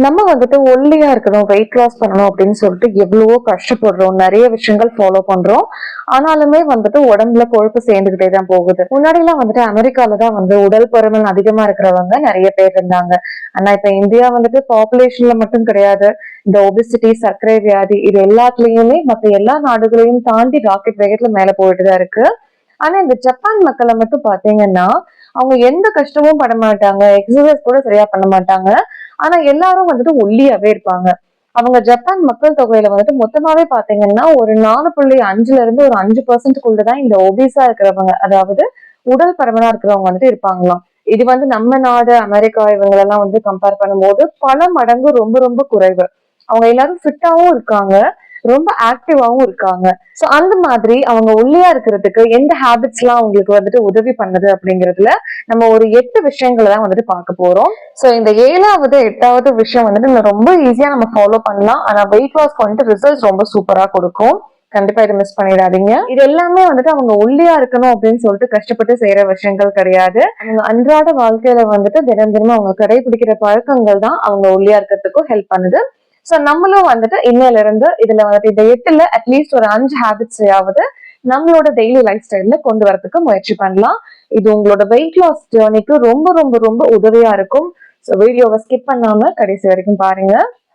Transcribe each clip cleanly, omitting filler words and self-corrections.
நம்ம வந்துட்டு ஒல்லியா இருக்கணும், வெயிட் லாஸ் பண்ணணும் அப்படின்னு சொல்லிட்டு எவ்வளவோ கஷ்டப்படுறோம், நிறைய விஷயங்கள் ஃபாலோ பண்றோம். ஆனாலுமே வந்துட்டு உடம்புல கொழுப்பு சேர்ந்துகிட்டே தான் போகுது. முன்னாடி எல்லாம் வந்துட்டு அமெரிக்கால தான் வந்து உடல் பருமன் அதிகமா இருக்கிறவங்க நிறைய பேர் இருந்தாங்க. ஆனா இப்ப இந்தியா வந்துட்டு பாப்புலேஷன்ல மட்டும் கிடையாது, இந்த ஒபிசிட்டி, சர்க்கரை வியாதி இது எல்லாத்துலயுமே மத்த எல்லா நாடுகளையும் தாண்டி ராக்கெட் வேகத்துல மேல போயிட்டுதான் இருக்கு. ஆனா இந்த ஜப்பான் மக்களை மட்டும் பாத்தீங்கன்னா அவங்க எந்த கஷ்டமும் பட மாட்டாங்க, எக்ஸசைஸ் கூட சரியா பண்ண மாட்டாங்க. ஆனா எல்லாரும் வந்துட்டு ஒல்லியாவே இருப்பாங்க. அவங்க ஜப்பான் மக்கள் தொகையில வந்துட்டு மொத்தமாவே பாத்தீங்கன்னா ஒரு 4.5ல இருந்து ஒரு 5% இந்த ஒபிசா இருக்கிறவங்க, அதாவது உடல் பருமனா இருக்கிறவங்க வந்துட்டு இருப்பாங்களாம். இது வந்து நம்ம நாடு அமெரிக்கா இவங்களெல்லாம் வந்து கம்பேர் பண்ணும்போது பல மடங்கு ரொம்ப ரொம்ப குறைவு. அவங்க எல்லாரும் ஃபிட்டாவும் இருக்காங்க, ரொம்ப ஆக்டிவாவும் இருக்காங்க. சோ அந்த மாதிரி அவங்க ஒல்லியா இருக்கிறதுக்கு எந்த ஹேபிட்ஸ் எல்லாம் அவங்களுக்கு வந்துட்டு உதவி பண்ணுது அப்படிங்கறதுல நம்ம ஒரு 8 விஷயங்களை தான் வந்துட்டு பார்க்க போறோம். சோ இந்த 7வது 8வது விஷயம் வந்துட்டு ரொம்ப ஈஸியா நம்ம ஃபாலோ பண்ணலாம். ஆனா வெயிட் லாஸ் வந்துட்டு ரிசல்ட்ஸ் ரொம்ப சூப்பரா கொடுக்கும். கண்டிப்பா இதை மிஸ் பண்ணிடாதீங்க. இது எல்லாமே வந்துட்டு அவங்க ஒல்லியா இருக்கணும் அப்படின்னு சொல்லிட்டு கஷ்டப்பட்டு செய்யற விஷயங்கள் கிடையாது. அவங்க அன்றாட வாழ்க்கையில வந்துட்டு தினம் தினமும் அவங்க கடைபிடிக்கிற பழக்கங்கள் தான் அவங்க ஒல்லியா இருக்கிறதுக்கும் ஹெல்ப் பண்ணுது. சோ நம்மளும் வந்துட்டு இன்னையில இருந்து இதுல வந்துட்டு இந்த 8ல அட்லீஸ்ட் ஒரு 5 ஹேபிட்ஸையாவது நம்மளோட டெய்லி லைஃப் ஸ்டைல்ல கொண்டு வரதுக்கு முயற்சி பண்ணலாம். இது உங்களோட வெயிட் லாஸ் ஜேர்னிக்கு ரொம்ப ரொம்ப ரொம்ப உதவியா இருக்கும். ஸோ வீடியோவை ஸ்கிப் பண்ணாம கடைசி வரைக்கும் பாருங்க.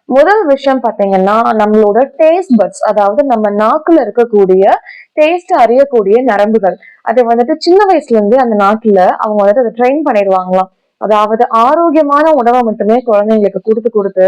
முதல் விஷயம் பாத்தீங்கன்னா நம்மளோட டேஸ்ட் பட்ஸ், அதாவது நம்ம நாக்குல இருக்கக்கூடிய டேஸ்ட் அறியக்கூடிய நரம்புகள், அது வந்துட்டு சின்ன வயசுல இருந்து அந்த நாட்டுல அவங்க வந்துட்டு அதை ட்ரெயின் பண்ணிடுவாங்களாம். அதாவது ஆரோக்கியமான உணவை மட்டுமே குழந்தைங்களுக்கு கொடுத்து கொடுத்து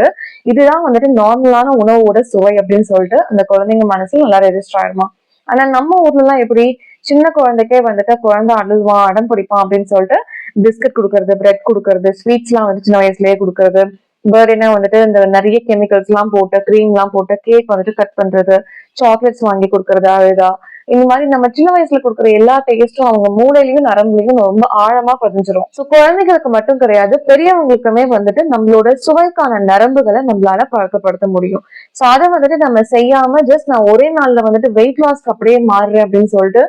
இதுதான் வந்துட்டு நார்மலான உணவோட சுவை அப்படின்னு சொல்லிட்டு அந்த குழந்தைங்க மனசுல நல்லா ரெஜிஸ்டர் ஆயிடுமா. ஆனா நம்ம ஊர்ல எல்லாம் எப்படி சின்ன குழந்தைக்கே வந்துட்டு குழந்தை அழுவான், அடம் பிடிப்பான் அப்படின்னு சொல்லிட்டு பிஸ்கட் கொடுக்கறது, பிரெட் கொடுக்கறது, ஸ்வீட்ஸ் எல்லாம் வந்து சின்ன வயசுலயே கொடுக்கறது, பர்த்டேனா வந்துட்டு இந்த நிறைய கெமிக்கல்ஸ் எல்லாம் போட்டு கிரீம் எல்லாம் போட்டு கேக் வந்துட்டு கட் பண்றது, சாக்லேட்ஸ் வாங்கி கொடுக்கறது, அழுதா இந்த மாதிரி நம்ம சின்ன வயசுல கொடுக்குற எல்லா டேஸ்டும் அவங்க மூளையிலயும் நரம்புலையும் ரொம்ப ஆழமா பதிஞ்சிரும். சோ குழந்தைகளுக்கு மட்டும் கிடையாது, பெரியவங்களுக்குமே வந்துட்டு நம்மளோட சுவைக்கான நரம்புகளை நம்மளால பழக்கப்படுத்த முடியும். சோ அதை வந்துட்டு நம்ம செய்யாம ஜஸ்ட் நான் ஒரே நாள்ல வந்துட்டு வெயிட் லாஸ்க்கு அப்படியே மாறுறேன் அப்படின்னு சொல்லிட்டு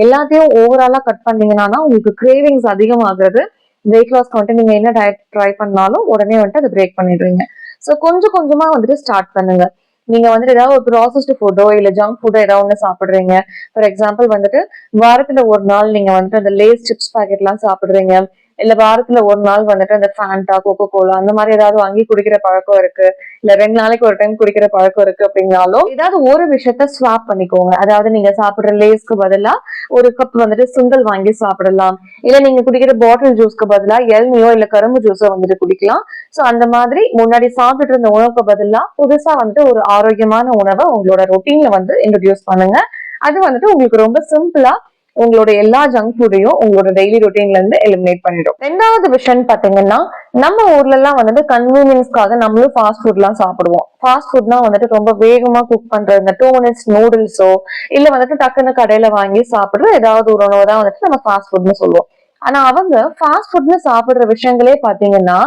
எல்லாத்தையும் ஓவராலா கட் பண்ணீங்கன்னா உங்களுக்கு கிரேவிங்ஸ் அதிகமாகிறது. வெயிட் லாஸ்க்கு வந்துட்டு நீங்க என்ன டயட் ட்ரை பண்ணாலும் உடனே வந்துட்டு அதை பிரேக் பண்ணிடுவீங்க. சோ கொஞ்சம் கொஞ்சமா வந்துட்டு ஸ்டார்ட் பண்ணுங்க. நீங்க வந்துட்டு ஏதாவது ஒரு ப்ராசஸ்டு ஃபுட்டோ இல்ல ஜங்க் ஃபுட்டோ ஏதாவது ஒண்ணு சாப்பிடுறீங்க. ஃபார் எக்ஸாம்பிள் வந்துட்டு வாரத்துல ஒரு நாள் நீங்க வந்துட்டு அந்த லேஸ் சிப்ஸ் பாக்கெட் எல்லாம் சாப்பிடுறீங்க, இல்ல வாரத்துல ஒரு நாள் வந்துட்டு அந்த ஃபேண்டா, கோகோ கோலா அந்த மாதிரி ஏதாவது வாங்கி குடிக்கிற பழக்கம் இருக்கு, இல்ல 2 நாளைக்கு ஒரு டைம் குடிக்கிற பழக்கம் இருக்கு அப்படின்னாலும் ஏதாவது ஒரு விஷயத்த ஸ்வாப் பண்ணிக்கோங்க. அதாவது நீங்க சாப்பிடுற லேஸ்க்கு பதிலா ஒரு கப் வந்துட்டு சுண்டல் வாங்கி சாப்பிடலாம், இல்ல நீங்க குடிக்கிற பாட்டில் ஜூஸ்க்கு பதிலா இளநியோ இல்ல கரும்பு ஜூஸோ வந்துட்டு குடிக்கலாம். சோ அந்த மாதிரி முன்னாடி சாப்பிட்டு இருந்த உணவுக்கு பதிலா புதுசா வந்துட்டு ஒரு ஆரோக்கியமான உணவை உங்களோட ரொட்டீன்ல வந்து இன்ட்ரோடியூஸ் பண்ணுங்க. அது வந்துட்டு உங்களுக்கு ரொம்ப சிம்பிளா உங்களோட எல்லா ஜங்க் ஃபுட்டையும் உங்களோட டெய்லி ரொட்டீன்ல இருந்து எலிமினேட் பண்ணிடும். 2வது விஷயம் பாத்தீங்கன்னா நம்ம ஊர்ல எல்லாம் வந்துட்டு கன்வீனியன்ஸ்க்காக நம்மளும் ஃபாஸ்ட் ஃபுட் எல்லாம் சாப்பிடுவோம். ஃபாஸ்ட் ஃபுட்னா வந்துட்டு ரொம்ப வேகமா குக் பண்ற இந்த டோனஸ் நூடுல்ஸோ இல்ல வந்துட்டு டக்குன்னு கடையில வாங்கி சாப்பிடுற ஏதாவது ஒரு உணவு தான் வந்துட்டு நம்ம ஃபாஸ்ட் ஃபுட்னு சொல்லுவோம். ஆனா அவங்க ஃபாஸ்ட் ஃபுட்னு சாப்பிடுற விஷயங்களே பாத்தீங்கன்னா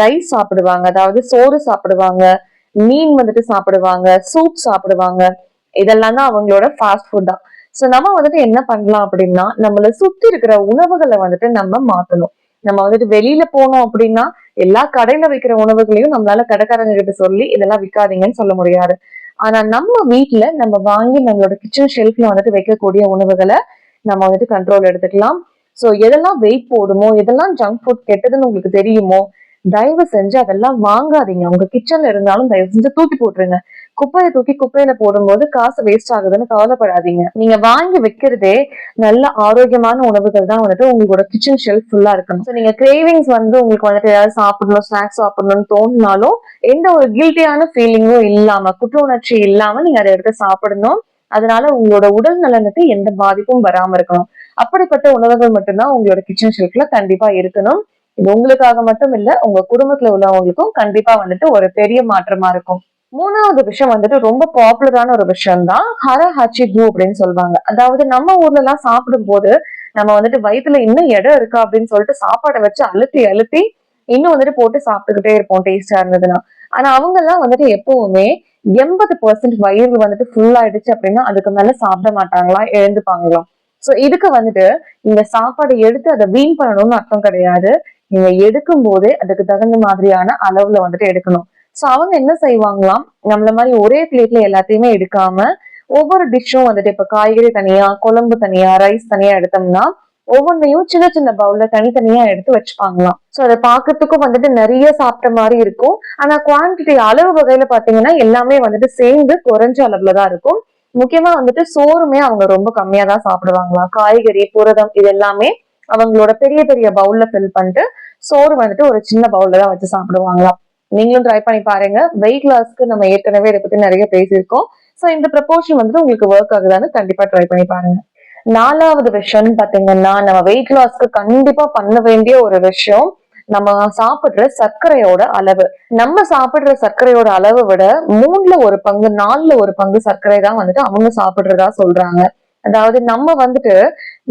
ரைஸ் சாப்பிடுவாங்க, அதாவது சோறு சாப்பிடுவாங்க, மீன் வந்துட்டு சாப்பிடுவாங்க, சூப் சாப்பிடுவாங்க. இதெல்லாம் தான் அவங்களோட ஃபாஸ்ட் ஃபுட் தான். சோ நம்ம வந்துட்டு என்ன பண்ணலாம் அப்படின்னா நம்மள சுத்தி இருக்கிற உணவுகளை வந்துட்டு நம்ம மாத்தணும். நம்ம வந்துட்டு வெளியில போனோம் அப்படின்னா எல்லா கடையில வைக்கிற உணவுகளையும் நம்மளால கடைக்காரங்க கிட்ட சொல்லி இதெல்லாம் விற்காதீங்கன்னு சொல்ல முடியாது. ஆனா நம்ம வீட்டுல நம்ம வாங்கி நம்மளோட கிச்சன் ஷெல்ஃப்ல வந்துட்டு வைக்கக்கூடிய உணவுகளை நம்ம வந்துட்டு கண்ட்ரோல் எடுத்துக்கலாம். சோ எதெல்லாம் வெயிட் போடுமோ, எதெல்லாம் ஜங்க் ஃபுட் கெட்டதுன்னு உங்களுக்கு தெரியுமோ, தயவு செஞ்சு அதெல்லாம் வாங்காதீங்க. உங்க கிச்சன்ல இருந்தாலும் தயவு செஞ்சு தூக்கி போட்டுருங்க. குப்பையை தூக்கி குப்பையில போடும்போது காசு வேஸ்ட் ஆகுதுன்னு கவலைப்படாதீங்க. நீங்க வாங்கி வைக்கிறதே நல்ல ஆரோக்கியமான உணவுகள் தான் வந்துட்டு உங்களோட கிச்சன் ஷெல்ஃப் ஃபுல்லா இருக்கணும். நீங்க கிரேவிங்ஸ் வந்து உங்களுக்கு வந்துட்டு ஏதாவது சாப்பிடணும், ஸ்நாக்ஸ் சாப்பிடணும்னு தோணினாலும் எந்த ஒரு கில்ட்டியான ஃபீலிங்கும் இல்லாம, குற்ற உணர்ச்சி இல்லாம நீங்க அதை எடுத்து சாப்பிடணும். அதனால உங்களோட உடல் நலனுக்கு எந்த பாதிப்பும் வராம இருக்கணும். அப்படிப்பட்ட உணவுகள் மட்டும்தான் உங்களோட கிச்சன் ஷெல்ஃப்ல கண்டிப்பா இருக்கணும். இது உங்களுக்காக மட்டும் இல்ல, உங்க குடும்பத்துல உள்ளவங்களுக்கும் கண்டிப்பா வந்துட்டு ஒரு பெரிய மாற்றமா இருக்கும். 3வது விஷயம் வந்துட்டு ரொம்ப பாப்புலரான ஒரு விஷயம் தான் ஹர ஹச்சி பூ அப்படின்னு சொல்லுவாங்க. அதாவது நம்ம ஊர்ல எல்லாம் சாப்பிடும் போது நம்ம வந்துட்டு வயிற்றுல இன்னும் இடம் இருக்கா அப்படின்னு சொல்லிட்டு சாப்பாடை வச்சு அழுத்தி அழுத்தி இன்னும் வந்துட்டு போட்டு சாப்பிட்டுக்கிட்டே இருப்போம் டேஸ்டா இருந்ததுன்னா. ஆனா அவங்க எல்லாம் வந்துட்டு எப்பவுமே 80% வயிறு வந்துட்டு ஃபுல் ஆயிடுச்சு அப்படின்னா அதுக்கு மேல சாப்பிட மாட்டாங்களா, எழுந்துப்பாங்களாம். சோ இதுக்கு வந்துட்டு இந்த சாப்பாடை எடுத்து அதை வீண் பண்ணணும்னு அர்த்தம் கிடையாது. நீங்க எடுக்கும் போதே அதுக்கு தகுந்த மாதிரியான அளவுல வந்துட்டு எடுக்கணும். சோ அவங்க என்ன செய்வாங்களாம், நம்மள மாதிரி ஒரே பிளேட்ல எல்லாத்தையுமே எடுக்காம ஒவ்வொரு டிஷ்ஷும் வந்துட்டு இப்ப காய்கறி தனியா, குழம்பு தனியா, ரைஸ் தனியா எடுத்தோம்னா ஒவ்வொன்னையும் சின்ன சின்ன பவுல்ல தனித்தனியா எடுத்து வச்சுப்பாங்களாம். சோ அதை பாக்குறதுக்கும் வந்துட்டு நிறைய சாப்பிட்ட மாதிரி இருக்கும். ஆனா குவான்டிட்டி அளவு வகையில பாத்தீங்கன்னா எல்லாமே வந்துட்டு சேர்ந்து குறைஞ்ச அளவுலதான் இருக்கும். முக்கியமா வந்துட்டு சோறுமே அவங்க ரொம்ப கம்மியா தான் சாப்பிடுவாங்களாம். காய்கறி, புரதம் இது எல்லாமே அவங்களோட பெரிய பெரிய பவுல்ல ஃபில் பண்ணிட்டு சோறு வந்துட்டு ஒரு சின்ன பவுல்ல தான் வச்சு சாப்பிடுவாங்களாம். நீங்களும் ட்ரை பண்ணி பாருங்க. வெயிட் லாஸ்க்கு நம்ம ஏற்கனவே இதை பத்தி நிறைய பேசியிருக்கோம். சோ இந்த ப்ரப்போர்ஷன் வந்துட்டு உங்களுக்கு ஒர்க் ஆகுதான்னு கண்டிப்பா ட்ரை பண்ணி பாருங்க. 4வது விஷயம் பாத்தீங்கன்னா நம்ம வெயிட் லாஸ்க்கு கண்டிப்பா பண்ண வேண்டிய ஒரு விஷயம், நம்ம சாப்பிடுற சர்க்கரையோட அளவு. நம்ம சாப்பிடுற சர்க்கரையோட அளவை விட 1/3, 4/1 சர்க்கரை தான் வந்துட்டு அவங்க சாப்பிடுறதா சொல்றாங்க. அதாவது நம்ம வந்துட்டு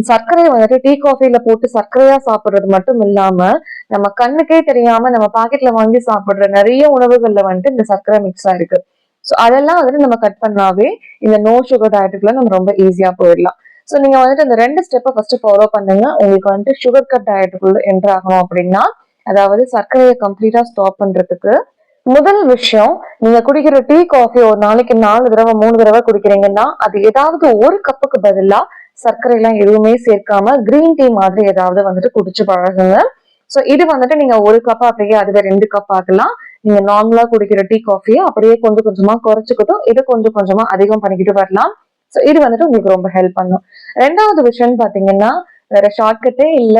சர்க்கரையை வந்துட்டு டீ காஃபில போட்டு சர்க்கரையா சாப்பிடுறது மட்டும் இல்லாம நம்ம கண்ணுக்கே தெரியாம நம்ம பாக்கெட்ல வாங்கி சாப்பிடுற நிறைய உணவுகள்ல வந்துட்டு இந்த சர்க்கரை மிக்ஸ் ஆயிருக்கு. சோ அதெல்லாம் வந்துட்டு நம்ம கட் பண்ணாவே இந்த நோ சுகர் டயட்டுக்குள்ள நம்ம ரொம்ப ஈஸியா போயிடலாம். சோ நீங்க வந்துட்டு இந்த 2 ஸ்டெப்பை ஃபர்ஸ்ட் ஃபாலோ பண்ணுங்க. உங்களுக்கு வந்துட்டு சுகர் கட் டயட்டுக்குள்ள என்டர் ஆகணும் அப்படின்னா, அதாவது சர்க்கரையை கம்ப்ளீட்டா ஸ்டாப் பண்றதுக்கு முதல் விஷயம், நீங்க குடிக்கிற டீ காஃபி ஒரு நாளைக்கு 4 தடவை 3 தடவை குடிக்கிறீங்கன்னா அது ஏதாவது ஒரு கப்புக்கு பதிலா சர்க்கரை எல்லாம் எதுவுமே சேர்க்காம கிரீன் டீ மாதிரி ஏதாவது வந்துட்டு குடிச்சு பழகுங்க. சோ இது வந்துட்டு நீங்க 1 கப் அப்படியே அதுவே 2 கப் ஆகலாம். நீங்க நார்மலா குடிக்கிற டீ காஃபியை அப்படியே கொஞ்சம் கொஞ்சமா குறைச்சுக்கிட்டும் இது கொஞ்சம் கொஞ்சமா அதிகம் பண்ணிக்கிட்டு வரலாம். சோ இது வந்துட்டு உங்களுக்கு ரொம்ப ஹெல்ப் பண்ணும். 2வது விஷயம் பாத்தீங்கன்னா வேற ஷார்ட்கட்டே இல்ல.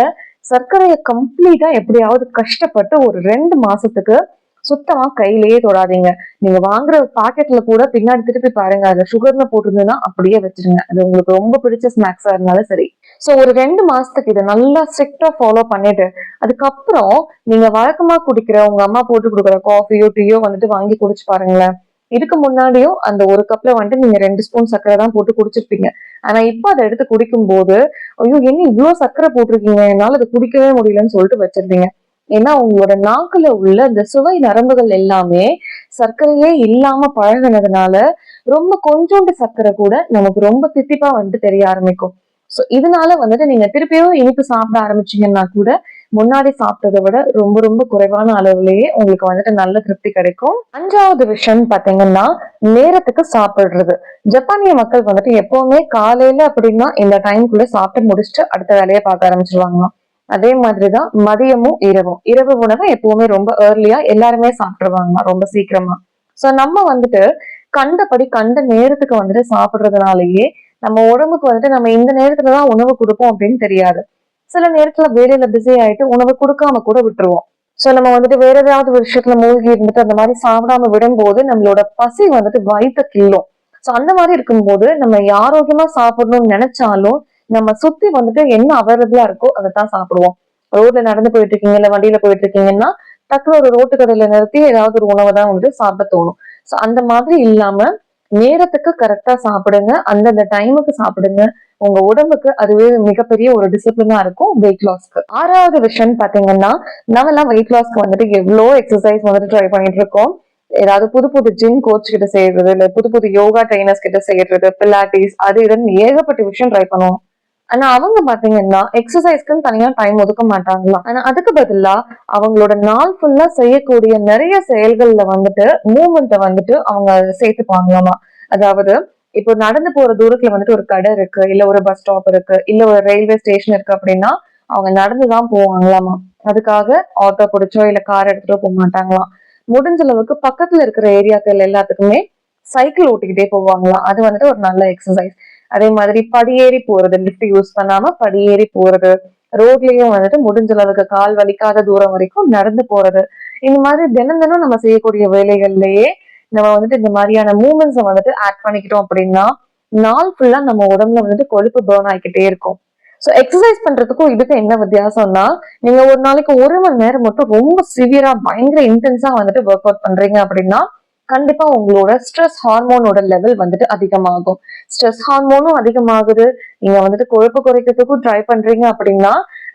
சர்க்கரையை கம்ப்ளீட்டா எப்படியாவது கஷ்டப்பட்டு ஒரு 2 மாசத்துக்கு சுத்தமா கையிலேயே தொடாதீங்க. நீங்க வாங்குற பாக்கெட்ல கூட பின்னாடி திருப்பி பாருங்க, அதுல சுகர்னு போட்டிருந்ததுன்னா அப்படியே வச்சிருங்க. அது உங்களுக்கு ரொம்ப பிடிச்ச ஸ்நாக்ஸா இருந்தாலும் சரி. சோ ஒரு 2 மாசத்துக்கு இதை நல்லா ஸ்ட்ரிக்டா ஃபாலோ பண்ணிட்டு அதுக்கப்புறம் நீங்க வழக்கமா குடிக்கிற உங்க அம்மா போட்டு கொடுக்குற காஃபியோ டீயோ வந்துட்டு வாங்கி குடிச்சு பாருங்களேன். இதுக்கு முன்னாடியும் அந்த 1 கப்ல வந்துட்டு நீங்க 2 ஸ்பூன் சர்க்கரை தான் போட்டு குடிச்சிருப்பீங்க. ஆனா இப்ப அதை எடுத்து குடிக்கும் போது ஐயோ என்ன இவ்வளவு சர்க்கரை போட்டிருக்கீங்க, என்னால அதை குடிக்கவே முடியலன்னு சொல்லிட்டு வச்சிருப்பீங்க. ஏன்னா உங்களோட நாக்குல உள்ள இந்த சுவை நரம்புகள் எல்லாமே சர்க்கரையே இல்லாம பழகினதுனால ரொம்ப கொஞ்சோண்டு சர்க்கரை கூட நமக்கு ரொம்ப தித்திப்பா வந்து தெரிய ஆரம்பிக்கும். சோ இதனால வந்துட்டு நீங்க திருப்பியும் இனிப்பு சாப்பிட ஆரம்பிச்சீங்கன்னா கூட முன்னாடி சாப்பிட்டதை விட ரொம்ப ரொம்ப குறைவான அளவுலயே உங்களுக்கு வந்துட்டு நல்ல திருப்தி கிடைக்கும். 5வது விஷயம் பாத்தீங்கன்னா நேரத்துக்கு சாப்பிடுறது. ஜப்பானிய மக்கள் வந்துட்டு எப்பவுமே காலையில அப்படின்னா இந்த டைம்குள்ள சாப்பிட்டு முடிச்சுட்டு அடுத்த வேலையை பார்க்க ஆரம்பிச்சிருவாங்க. அதே மாதிரிதான் மதியமும் இரவும். இரவு உணவை எப்பவுமே ரொம்ப ஏர்லியா எல்லாருமே சாப்பிட்டுருவாங்க ரொம்ப சீக்கிரமா. சோ நம்ம வந்துட்டு கண்டபடி கண்ட நேரத்துக்கு வந்துட்டு சாப்பிடுறதுனாலயே நம்ம உடம்புக்கு வந்துட்டு நம்ம இந்த நேரத்துலதான் உணவு கொடுப்போம் அப்படின்னு தெரியாது. சில நேரத்துல வேலையில பிஸி ஆயிட்டு உணவு கொடுக்காம கூட விட்டுருவோம். சோ நம்ம வந்துட்டு வேற ஏதாவது ஒரு விஷயத்துல மூழ்கி இருந்துட்டு அந்த மாதிரி சாப்பிடாம விடும்போது நம்மளோட பசி வந்துட்டு வயித்த கிள்ளும். சோ அந்த மாதிரி இருக்கும்போது நம்ம ஆரோக்கியமா சாப்பிடணும்னு நினைச்சாலும் நம்ம சுத்தி வந்துட்டு என்ன அவைலபிளா இருக்கோ அதைத்தான் சாப்பிடுவோம். ரோட்ல நடந்து போயிட்டு இருக்கீங்க இல்ல வண்டியில போயிட்டு இருக்கீங்கன்னா டக்குனு ஒரு ரோட்டு கடையில நிறுத்தி ஏதாவது ஒரு உணவை தான் வந்துட்டு சாப்பிட தோணும். சோ அந்த மாதிரி இல்லாம நேரத்துக்கு கரெக்டா சாப்பிடுங்க. அந்தந்த டைமுக்கு சாப்பிடுங்க. உங்க உடம்புக்கு அதுவே மிகப்பெரிய ஒரு டிசிப்ளினா இருக்கும் வெயிட் லாஸ்க்கு. 6வது விஷயம் பாத்தீங்கன்னா நம்ம எல்லாம் வெயிட் லாஸ்க்கு வந்துட்டு எவ்வளோ எக்ஸசைஸ் வந்துட்டு ட்ரை பண்ணிட்டு இருக்கோம். ஏதாவது புது புது ஜிம் கோச் கிட்ட செய்யறது, இல்ல புது புது யோகா ட்ரைனர்ஸ் கிட்ட செய்யறது, பிலாட்டிஸ் அது இதுன்னு ஏகப்பட்ட விஷயம் ட்ரை பண்ணுவோம். ஆனா அவங்க பாத்தீங்கன்னா எக்ஸசைஸ்க்குன்னு தனியா டைம் ஒதுக்க மாட்டாங்களாம். ஆனா அதுக்கு பதிலா அவங்களோட நாள் ஃபுல்லா செய்யக்கூடிய நிறைய செயல்கள்ல வந்துட்டு மூவ்மெண்ட்டை வந்துட்டு அவங்க சேர்த்துப்பாங்களாமா. அதாவது இப்போ நடந்து போற தூரத்துல வந்துட்டு ஒரு கடை இருக்கு, இல்ல ஒரு பஸ் ஸ்டாப் இருக்கு, இல்ல ஒரு ரயில்வே ஸ்டேஷன் இருக்கு அப்படின்னா அவங்க நடந்துதான் போவாங்களாமா. அதுக்காக ஆட்டோ பிடிச்சோ இல்ல கார் எடுத்துட்டோ போக மாட்டாங்களாம். முடிஞ்ச அளவுக்கு பக்கத்துல இருக்கிற ஏரியாக்கள் எல்லாத்துக்குமே சைக்கிள் ஓட்டிக்கிட்டே போவாங்களாம். அது வந்துட்டு ஒரு நல்ல எக்ஸசைஸ். அதே மாதிரி படியேறி போறது, லிஃப்ட் யூஸ் பண்ணாம படியேறி போறது, ரோட்லயும் வந்துட்டு முடிஞ்ச அளவுக்கு கால் வலிக்காத தூரம் வரைக்கும் நடந்து போறது. இந்த மாதிரி தினம் தினம் நம்ம செய்யக்கூடிய வேலைகள்லயே நம்ம வந்துட்டு இந்த மாதிரியான மூமெண்ட்ஸை வந்துட்டு ஆட் பண்ணிக்கிட்டோம் அப்படின்னா நாள் ஃபுல்லா நம்ம உடம்புல வந்துட்டு கொழுப்பு பர்ன் ஆகிக்கிட்டே இருக்கும். சோ எக்ஸசைஸ் பண்றதுக்கும் இதுக்கு என்ன வித்தியாசம்னா, நீங்க ஒரு நாளைக்கு 1 மணி நேரம் மட்டும் ரொம்ப சிவியரா பயங்கர இன்டென்ஸா வந்துட்டு ஒர்க் அவுட் பண்றீங்க அப்படின்னா கண்டிப்பா உங்களோட ஸ்ட்ரெஸ் ஹார்மோனோட லெவல் வந்துட்டு அதிகமாகும். ஸ்ட்ரெஸ் ஹார்மோனும் அதிகமாகுது. நீங்க வந்துட்டு கொழுப்பு குறைக்கிறதுக்கும் ட்ரை பண்றீங்க அப்படின்னா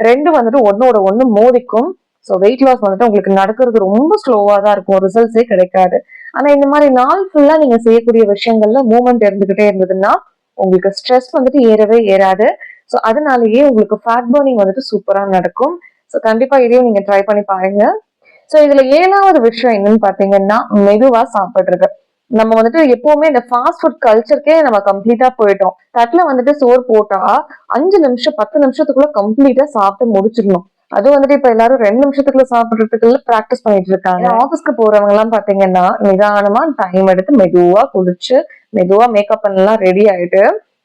2 வந்துட்டு ஒன்னோட ஒண்ணு மோதிக்கும். சோ வெயிட் லாஸ் வந்துட்டு உங்களுக்கு நடக்கிறது ரொம்ப ஸ்லோவா தான் இருக்கும், ரிசல்ட்ஸே கிடைக்காது. ஆனா இந்த மாதிரி நாள் ஃபுல்லா நீங்க செய்யக்கூடிய விஷயங்கள்ல மூவ்மெண்ட் இருந்துகிட்டே இருந்ததுன்னா உங்களுக்கு ஸ்ட்ரெஸ் வந்துட்டு ஏறவே ஏறாது. சோ அதனாலயே உங்களுக்கு ஃபேட் பர்னிங் வந்துட்டு சூப்பரா நடக்கும். சோ கண்டிப்பா இதையும் நீங்க ட்ரை பண்ணி பாருங்க. சோ இதுல 7வது விஷயம் என்னன்னு பாத்தீங்கன்னா மெதுவா சாப்பிடுறது. நம்ம வந்துட்டு எப்பவுமே இந்த ஃபாஸ்ட் ஃபுட் கல்ச்சருக்கே நம்ம கம்ப்ளீட்டா போயிட்டோம். தட்டுல வந்துட்டு சோறு போட்டா 5 நிமிஷம் 10 நிமிஷத்துக்குள்ள கம்ப்ளீட்டா சாப்பிட்டு முடிச்சிடணும். அது வந்துட்டு இப்ப எல்லாரும் 2 நிமிஷத்துக்குள்ள சாப்பிடுறதுக்குள்ள பிராக்டிஸ் பண்ணிட்டு இருக்காங்க. ஆபீஸ்க்கு போறவங்க எல்லாம் பாத்தீங்கன்னா நிதானமா டைம் எடுத்து மெதுவா குளிச்சு மெதுவா மேக்கப் பண்ணலாம் ரெடி ஆயிட்டு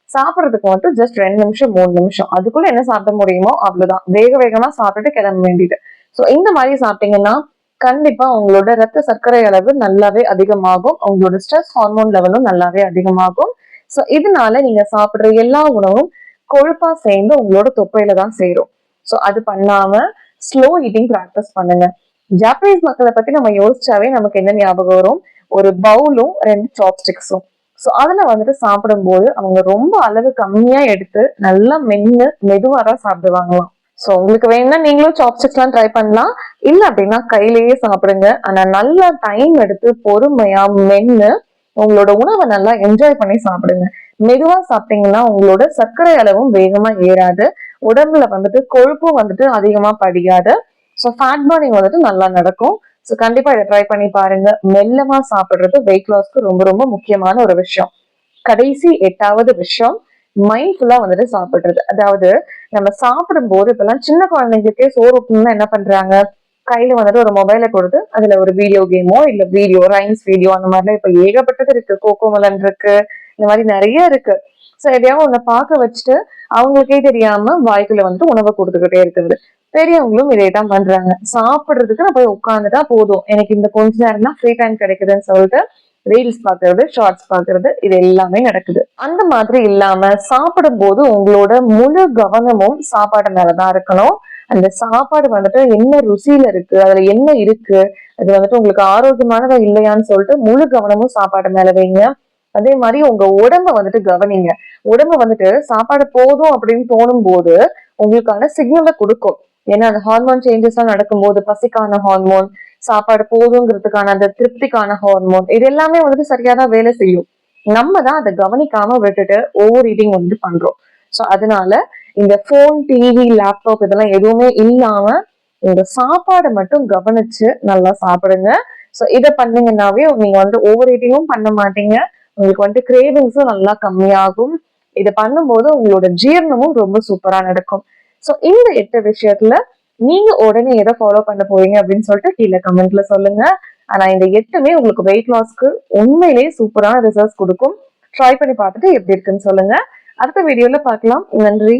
சாப்பிடறதுக்கு மட்டும் ஜஸ்ட் 2 நிமிஷம் 3 நிமிஷம் அதுக்குள்ள என்ன சாப்பிட முடியுமோ அவ்வளவுதான். வேக வேகமா சாப்பிட்டுட்டு கிளம்ப வேண்டியது. சோ இந்த மாதிரி சாப்பிட்டீங்கன்னா கண்டிப்பா உங்களோட ரத்த சர்க்கரை அளவு நல்லாவே அதிகமாகும். உங்களோட ஸ்ட்ரெஸ் ஹார்மோன் லெவலும் நல்லாவே அதிகமாகும். சோ இதனால நீங்க சாப்பிடுற எல்லா உணவும் கொழுப்பா சேர்ந்து உங்களோட தொப்பையில தான் சேரும். சோ அது பண்ணாம ஸ்லோ ஈட்டிங் பிராக்டிஸ் பண்ணுங்க. ஜாப்பனீஸ் மக்களை பத்தி நம்ம யோசிச்சாவே நமக்கு என்ன ஞாபகம் வரும்? ஒரு பவுலும் 2 சாப்ஸ்டிக்ஸும். சோ அதுல வந்துட்டு சாப்பிடும் போது அவங்க ரொம்ப அளவு கம்மியா எடுத்து நல்லா மென்னு மெதுவாதான் சாப்பிடுவாங்களாம். சோ உங்களுக்கு வேணும்னா நீங்களும் சாப்ஸ்டிக்ஸ் எல்லாம் ட்ரை பண்ணலாம். இல்ல அப்படின்னா கையிலேயே சாப்பிடுங்க. ஆனா நல்லா டைம் எடுத்து பொறுமையா மென்னு உங்களோட உணவை நல்லா என்ஜாய் பண்ணி சாப்பிடுங்க. மெதுவா சாப்பிட்டீங்கன்னா உங்களோட சர்க்கரை அளவும் வேகமா ஏறாது. உடம்புல வந்துட்டு கொழுப்பும் வந்துட்டு அதிகமா படியாது. சோ ஃபேட் பர்னிங் வந்துட்டு நல்லா நடக்கும். சோ கண்டிப்பா இதை ட்ரை பண்ணி பாருங்க. மெல்லமா சாப்பிடுறது வெயிட் லாஸ்க்கு ரொம்ப ரொம்ப முக்கியமான ஒரு விஷயம். கடைசி 8வது விஷயம் மைண்ட்ஃபுல்லா வந்துட்டு சாப்பிடுறது. அதாவது நம்ம சாப்பிடும் போது இப்பெல்லாம் சின்ன குழந்தைங்களுக்கே சோறு ஊட்டணும்னா என்ன பண்றாங்க? கையில வந்துட்டு ஒரு மொபைலை கொடுத்து அதுல ஒரு வீடியோ கேமோ இல்ல வீடியோ ரைம்ஸ் வீடியோ அந்த மாதிரிலாம் இப்ப ஏகப்பட்டது இருக்கு. கோகோமலன் இருக்கு, இந்த மாதிரி நிறைய இருக்கு. சோ எதையாவது ஒண்ணு பார்க்க வச்சுட்டு அவங்களுக்கே தெரியாம வாய்க்குள்ள வந்துட்டு உணவை கொடுத்துக்கிட்டே இருக்குது. பெரியவங்களும் இதே தான் பண்றாங்க. சாப்பிடுறதுக்கு நான் போய் உட்காந்துட்டா போதும், எனக்கு இந்த கொஞ்ச நேரம் தான் ஃப்ரீ டைம் கிடைக்குதுன்னு சொல்லிட்டு ரீல்ஸ் பாக்குறது, ஷார்ட்ஸ் பாக்குறது, இது எல்லாமே நடக்குது. அந்த மாதிரி இல்லாம சாப்பிடும் போது உங்களோட முழு கவனமும் சாப்பாடு மேலதான் இருக்கணும். அந்த சாப்பாடு வந்துட்டு என்ன ருசியில இருக்கு, அதுல என்ன இருக்கு, அது வந்துட்டு உங்களுக்கு ஆரோக்கியமானதா இல்லையான்னு சொல்லிட்டு முழு கவனமும் சாப்பாடு மேல வைங்க. அதே மாதிரி உங்க உடம்ப வந்துட்டு கவனிங்க. உடம்பு வந்துட்டு சாப்பாடு போதும் அப்படின்னு தோணும் போது உங்களுக்கான சிக்னலை கொடுக்கும். ஏன்னா அந்த ஹார்மோன் சேஞ்சஸ் எல்லாம் நடக்கும்போது பசிக்கான ஹார்மோன், சாப்பாடு போதுங்கிறதுக்கான அந்த திருப்திக்கான ஹார்மோன், இது எல்லாமே வந்துட்டு சரியாதான் வேலை செய்யும். நம்ம தான் அதை கவனிக்காம விட்டுட்டு ஓவர் ஈட்டிங் வந்து பண்றோம். சோ அதனால இந்த போன், டிவி, லேப்டாப் இதெல்லாம் எதுவுமே இல்லாம இந்த சாப்பாடை மட்டும் கவனிச்சு நல்லா சாப்பிடுங்க. சோ இதை பண்ணீங்கன்னாவே நீங்க வந்து ஓவர் ஈட்டிங்கும் பண்ண மாட்டீங்க. உங்களுக்கு வந்துட்டு கிரேவிங்ஸும் நல்லா கம்மியாகும். இதை பண்ணும்போது உங்களோட ஜீரணமும் ரொம்ப சூப்பரா நடக்கும். சோ இந்த 8 விஷயத்துல நீங்க உடனே எதை ஃபாலோ பண்ண போறீங்க அப்படின்னு சொல்லிட்டு கீழே கமெண்ட்ல சொல்லுங்க. ஆனா இந்த 8மே உங்களுக்கு வெயிட் லாஸ்க்கு உண்மையிலேயே சூப்பரான ரிசல்ட்ஸ் கொடுக்கும். ட்ரை பண்ணி பார்த்துட்டு எப்படி இருக்குன்னு சொல்லுங்க. அடுத்த வீடியோல பார்க்கலாம். நன்றி.